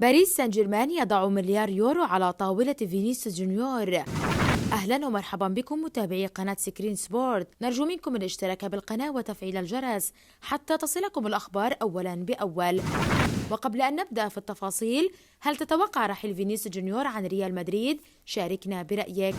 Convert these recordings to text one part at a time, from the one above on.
باريس سان جيرمان يضع مليار يورو على طاولة فينيسيوس جونيور. أهلا ومرحبا بكم متابعي قناة سكرين سبورت، نرجو منكم الاشتراك بالقناة وتفعيل الجرس حتى تصلكم الأخبار أولا بأول. وقبل أن نبدأ في التفاصيل، هل تتوقع رحيل فينيسيوس جونيور عن ريال مدريد؟ شاركنا برأيك.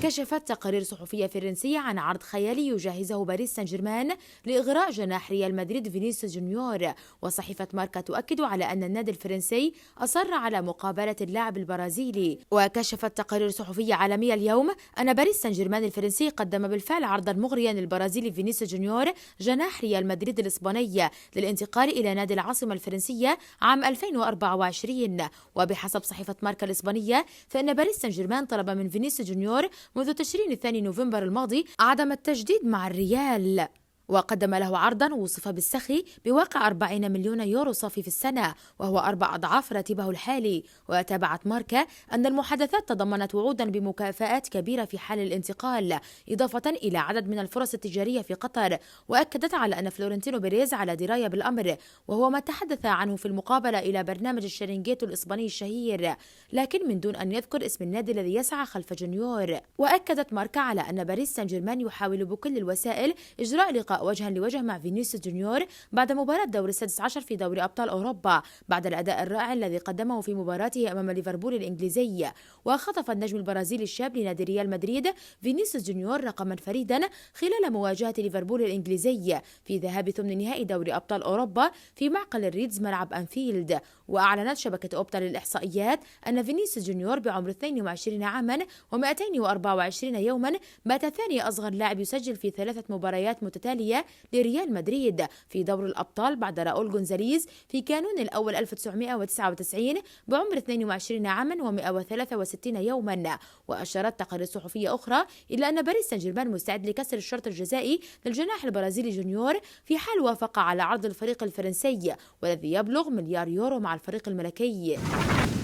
كشفت تقارير صحفية فرنسية عن عرض خيالي يجهزه باريس سان جيرمان لإغراء جناح ريال مدريد فينيسيوس جونيور، وصحيفة ماركا تؤكد على أن النادي الفرنسي أصر على مقابلة اللاعب البرازيلي. وكشفت تقارير صحفية عالمية اليوم أن باريس سان جيرمان الفرنسي قدم بالفعل عرضا مغريا للبرازيلي فينيسيوس جونيور جناح ريال مدريد الإسباني للانتقال إلى نادي العاصمة الفرنسية عام 2024. وبحسب صحيفة ماركا الإسبانية فإن باريس سان جيرمان طلب من فينيسيوس جونيور منذ تشرين 2 نوفمبر الماضي عدم التجديد مع الريال، وقدم له عرضا وصف بالسخي بواقع 40 مليون يورو صافي في السنة، وهو 4 أضعاف راتبه الحالي. وتابعت ماركا أن المحادثات تضمنت وعودا بمكافآت كبيرة في حال الانتقال، إضافة إلى عدد من الفرص التجارية في قطر. وأكدت على أن فلورنتينو بيريز على دراية بالأمر، وهو ما تحدث عنه في المقابلة إلى برنامج الشرينجيتو الإسباني الشهير، لكن من دون أن يذكر اسم النادي الذي يسعى خلف جونيور. وأكدت ماركا على أن باريس سان جيرمان يحاول بكل الوسائل إجراء لقاء وجها لوجه مع فينيسيوس جونيور بعد مباراة دور السادس عشر في دوري أبطال أوروبا، بعد الأداء الرائع الذي قدمه في مباراته أمام ليفربول الإنجليزي. وخطف النجم البرازيلي الشاب لنادي ريال مدريد فينيسيوس جونيور رقما فريدا خلال مواجهة ليفربول الإنجليزي في ذهاب ثمن نهائي دوري أبطال أوروبا في معقل الريدز ملعب أنفيلد. وأعلنت شبكة أوبتا للإحصائيات أن فينيسيوس جونيور بعمر 22 عاما و224 يوما بات ثاني أصغر لاعب يسجل في 3 مباريات متتالية لريال مدريد في دور الأبطال بعد راؤول غونزاليز في كانون الأول 1999 بعمر 22 عاما و163 يوما. وأشارت تقارير صحفية أخرى إلى أن باريس سان جيرمان مستعد لكسر الشرط الجزائي للجناح البرازيلي جونيور في حال وافق على عرض الفريق الفرنسي والذي يبلغ مليار يورو مع الفريق الملكي.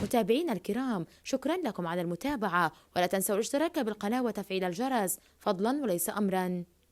متابعينا الكرام، شكرا لكم على المتابعة، ولا تنسوا الاشتراك بالقناة وتفعيل الجرس فضلا وليس أمرا.